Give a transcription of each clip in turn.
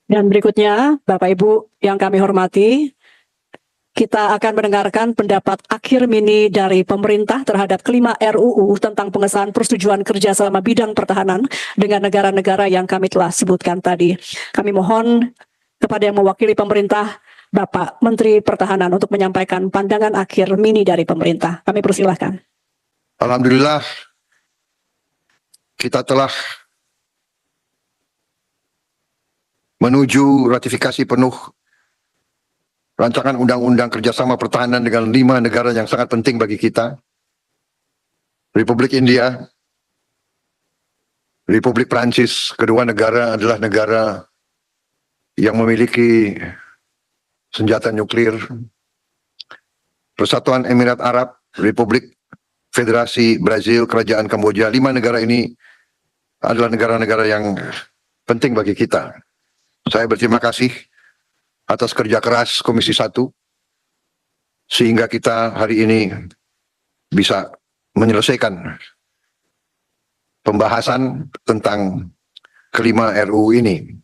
Dan berikutnya, Bapak Ibu yang kami hormati, kita akan mendengarkan pendapat akhir mini dari pemerintah terhadap kelima RUU tentang pengesahan persetujuan kerjasama bidang pertahanan dengan negara-negara yang kami telah sebutkan tadi. Kami mohon kepada yang mewakili pemerintah, Bapak Menteri Pertahanan untuk menyampaikan pandangan akhir mini dari pemerintah. Kami persilahkan. Alhamdulillah, kita telah menuju ratifikasi penuh rancangan undang-undang kerjasama pertahanan dengan 5 negara yang sangat penting bagi kita. Republik India, Republik Prancis, kedua negara adalah negara yang memiliki senjata nuklir. Persatuan Emirat Arab, Republik Federasi Brazil, Kerajaan Kamboja, 5 negara ini adalah negara-negara yang penting bagi kita. Saya berterima kasih atas kerja keras Komisi 1 sehingga kita hari ini bisa menyelesaikan pembahasan tentang kelima RUU ini.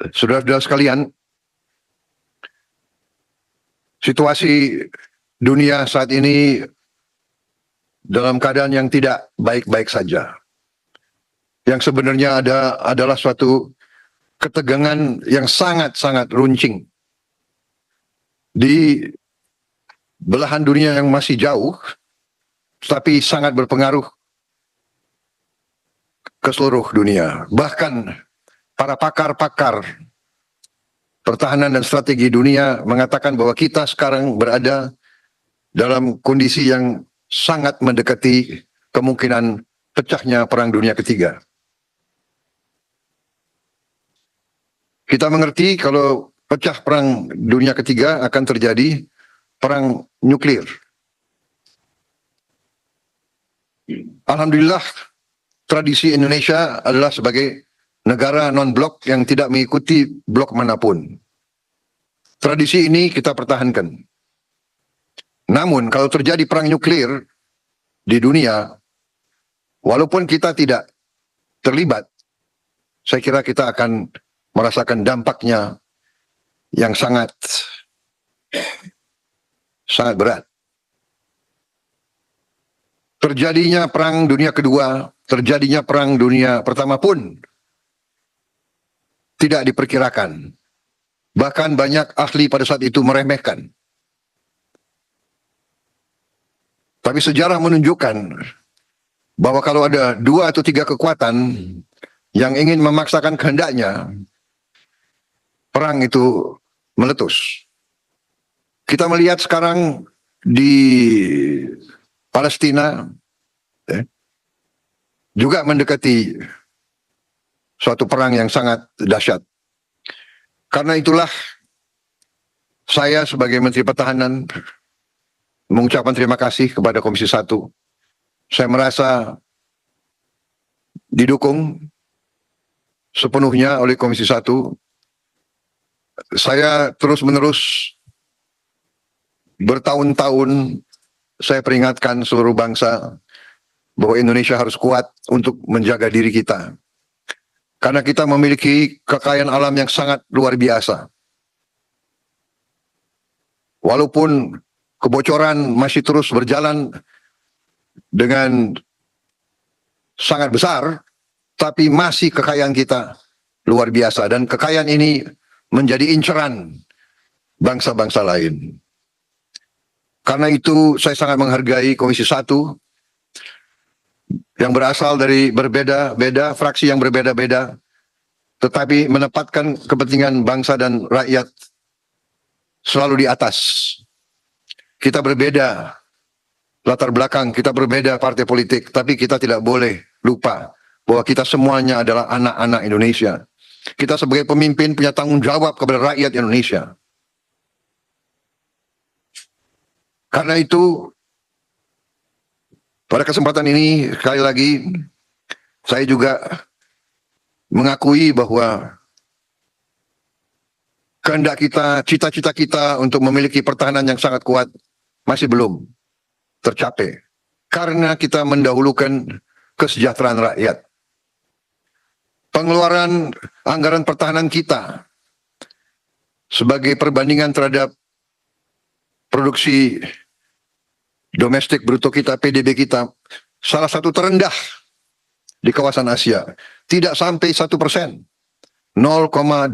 Saudara-saudara sekalian, situasi dunia saat ini dalam keadaan yang tidak baik-baik saja. Yang sebenarnya adalah suatu ketegangan yang sangat-sangat runcing. Di belahan dunia yang masih jauh, tapi sangat berpengaruh ke seluruh dunia. Bahkan para pakar-pakar pertahanan dan strategi dunia mengatakan bahwa kita sekarang berada dalam kondisi yang sangat mendekati kemungkinan pecahnya Perang Dunia Ketiga. Kita mengerti kalau pecah Perang Dunia Ketiga akan terjadi perang nuklir. Alhamdulillah, tradisi Indonesia adalah sebagai negara non-blok yang tidak mengikuti blok manapun. Tradisi ini kita pertahankan. Namun kalau terjadi perang nuklir di dunia, walaupun kita tidak terlibat, saya kira kita akan merasakan dampaknya yang sangat berat. Terjadinya Perang Dunia Kedua, terjadinya Perang Dunia Pertama pun tidak diperkirakan. Bahkan banyak ahli pada saat itu meremehkan. Tapi sejarah menunjukkan bahwa kalau ada 2 atau 3 kekuatan yang ingin memaksakan kehendaknya, perang itu meletus. Kita melihat sekarang di Palestina juga mendekati suatu perang yang sangat dahsyat. Karena itulah saya sebagai Menteri Pertahanan mengucapkan terima kasih kepada Komisi 1. Saya merasa didukung sepenuhnya oleh Komisi 1. Saya terus-menerus bertahun-tahun saya peringatkan seluruh bangsa bahwa Indonesia harus kuat untuk menjaga diri kita. Karena kita memiliki kekayaan alam yang sangat luar biasa. Walaupun kebocoran masih terus berjalan dengan sangat besar, tapi masih kekayaan kita luar biasa. Dan kekayaan ini menjadi inceran bangsa-bangsa lain. Karena itu saya sangat menghargai Komisi 1 yang berasal dari berbeda-beda, fraksi yang berbeda-beda, tetapi menempatkan kepentingan bangsa dan rakyat selalu di atas. Kita berbeda latar belakang, kita berbeda partai politik, tapi kita tidak boleh lupa bahwa kita semuanya adalah anak-anak Indonesia. Kita sebagai pemimpin punya tanggung jawab kepada rakyat Indonesia. Karena itu, pada kesempatan ini, sekali lagi, saya juga mengakui bahwa kehendak kita, cita-cita kita untuk memiliki pertahanan yang sangat kuat masih belum tercapai. Karena kita mendahulukan kesejahteraan rakyat. pengeluaran anggaran pertahanan kita sebagai perbandingan terhadap produksi domestik bruto kita, PDB kita, salah satu terendah di kawasan Asia. Tidak sampai 1%, 0,89%.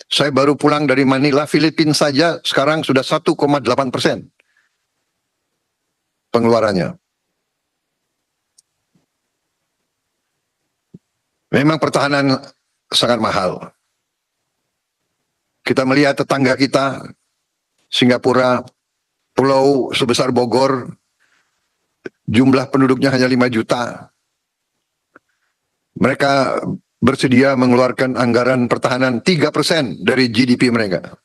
Saya baru pulang dari Manila, Filipina saja sekarang sudah 1,8% pengeluarannya. Memang pertahanan sangat mahal. Kita melihat tetangga kita, Singapura, pulau sebesar Bogor, jumlah penduduknya hanya 5 juta. Mereka bersedia mengeluarkan anggaran pertahanan 3% dari GDP mereka.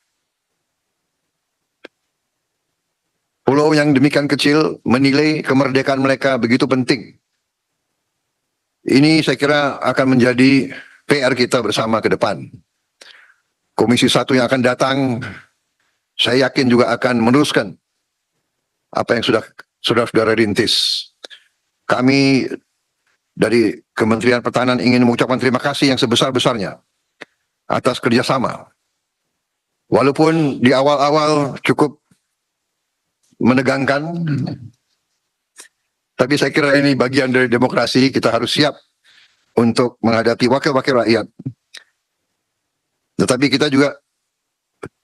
Pulau yang demikian kecil menilai kemerdekaan mereka begitu penting. Ini saya kira akan menjadi PR kita bersama ke depan. Komisi 1 yang akan datang, saya yakin juga akan meneruskan apa yang sudah saudara rintis. Kami dari Kementerian Pertahanan ingin mengucapkan terima kasih yang sebesar-besarnya atas kerjasama. Walaupun di awal-awal cukup menegangkan, tapi saya kira ini bagian dari demokrasi. Kita harus siap untuk menghadapi wakil-wakil rakyat. Tetapi kita juga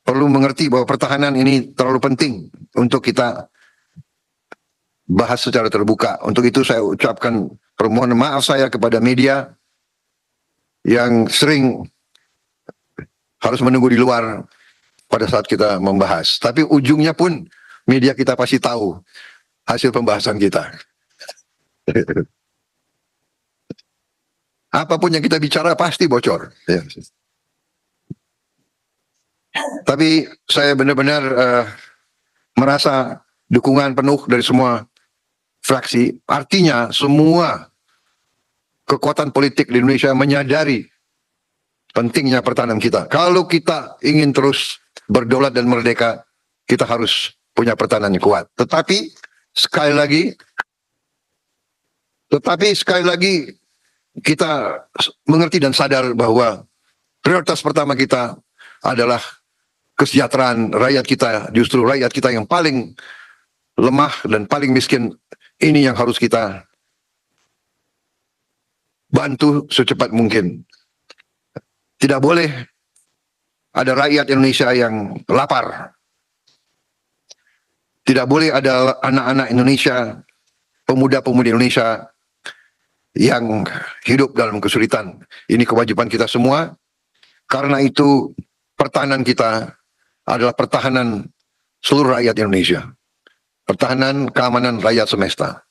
perlu mengerti bahwa pertahanan ini terlalu penting untuk kita bahas secara terbuka. Untuk itu saya ucapkan permohonan maaf saya kepada media yang sering harus menunggu di luar pada saat kita membahas. Tapi ujungnya pun media kita pasti tahu hasil pembahasan kita. Apapun yang kita bicara pasti bocor. Ya. Tapi saya benar-benar merasa dukungan penuh dari semua fraksi. Artinya semua kekuatan politik di Indonesia menyadari pentingnya pertahanan kita. Kalau kita ingin terus berdaulat dan merdeka, kita harus punya pertahanan yang kuat. Tetapi sekali lagi kita mengerti dan sadar bahwa prioritas pertama kita adalah kesejahteraan rakyat kita. Justru rakyat kita yang paling lemah dan paling miskin, ini yang harus kita bantu secepat mungkin. Tidak boleh ada rakyat Indonesia yang lapar. Tidak boleh ada anak-anak Indonesia, pemuda-pemudi Indonesia yang hidup dalam kesulitan. Ini kewajiban kita semua. Karena itu pertahanan kita adalah pertahanan seluruh rakyat Indonesia. Pertahanan keamanan rakyat semesta.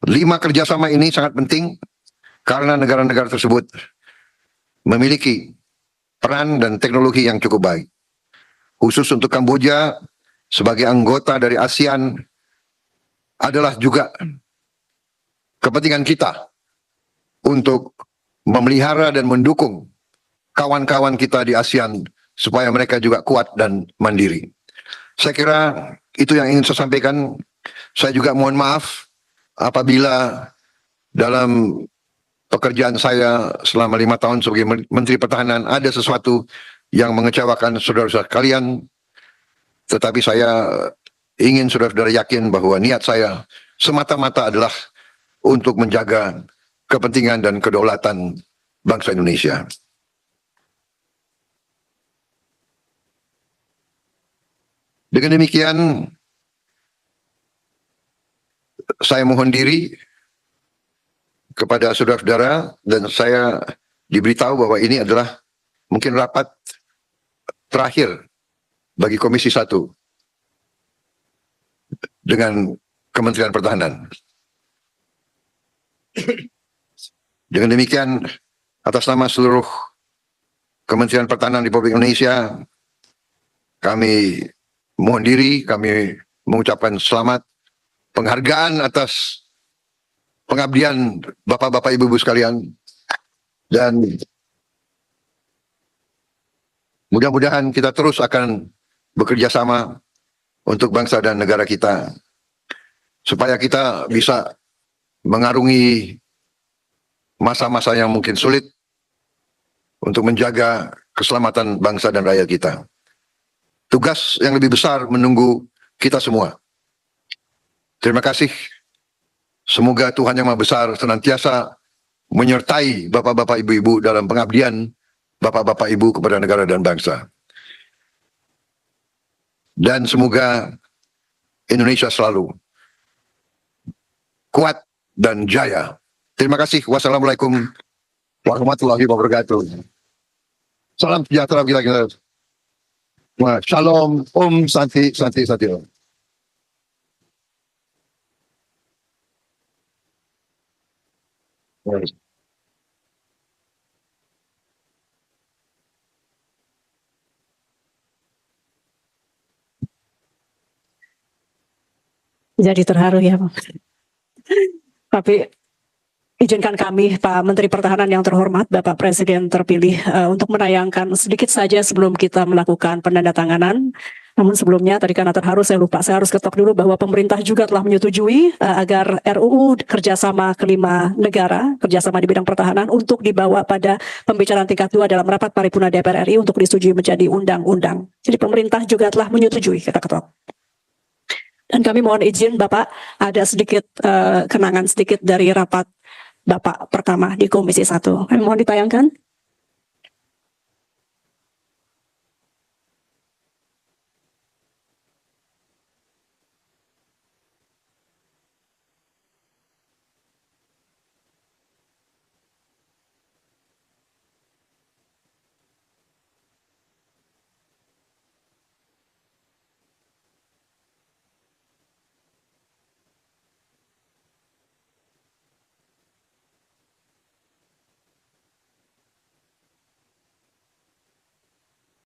5 kerjasama ini sangat penting karena negara-negara tersebut memiliki peran dan teknologi yang cukup baik. Khusus untuk Kamboja sebagai anggota dari ASEAN adalah juga kepentingan kita untuk memelihara dan mendukung kawan-kawan kita di ASEAN supaya mereka juga kuat dan mandiri. Saya kira itu yang ingin saya sampaikan. Saya juga mohon maaf apabila dalam pekerjaan saya selama 5 tahun sebagai Menteri Pertahanan ada sesuatu yang mengecewakan saudara-saudara kalian. Tetapi saya ingin saudara-saudara yakin bahwa niat saya semata-mata adalah untuk menjaga kepentingan dan kedaulatan bangsa Indonesia. Dengan demikian, saya mohon diri kepada saudara-saudara dan saya diberitahu bahwa ini adalah mungkin rapat terakhir bagi Komisi 1 dengan Kementerian Pertahanan. Dengan demikian, atas nama seluruh Kementerian Pertahanan Republik Indonesia, kami mohon diri, kami mengucapkan selamat, penghargaan atas pengabdian Bapak-Bapak, Ibu-Ibu sekalian, dan mudah-mudahan kita terus akan bekerja sama untuk bangsa dan negara kita, supaya kita bisa mengarungi masa-masa yang mungkin sulit untuk menjaga keselamatan bangsa dan rakyat kita. Tugas yang lebih besar menunggu kita semua. Terima kasih. Semoga Tuhan Yang Maha Besar senantiasa menyertai bapak-bapak ibu-ibu dalam pengabdian bapak-bapak ibu kepada negara dan bangsa. Dan semoga Indonesia selalu kuat dan jaya. Terima kasih. Wassalamualaikum warahmatullahi wabarakatuh. Salam sejahtera bila kita. Shalom, Om Santi, Santi, Santi. Jadi terharu ya, Pak. Tapi izinkan kami, Pak Menteri Pertahanan yang terhormat, Bapak Presiden terpilih, untuk menayangkan sedikit saja sebelum kita melakukan penandatanganan. Namun sebelumnya, tadi karena terharu saya lupa, saya harus ketok dulu bahwa pemerintah juga telah menyetujui agar RUU kerjasama kelima negara, kerjasama di bidang pertahanan, untuk dibawa pada pembicaraan tingkat 2 dalam rapat paripurna DPR RI untuk disetujui menjadi undang-undang. Jadi pemerintah juga telah menyetujui, kita ketok. Dan kami mohon izin Bapak, ada sedikit kenangan sedikit dari rapat Bapak pertama di Komisi 1. Kami mohon ditayangkan.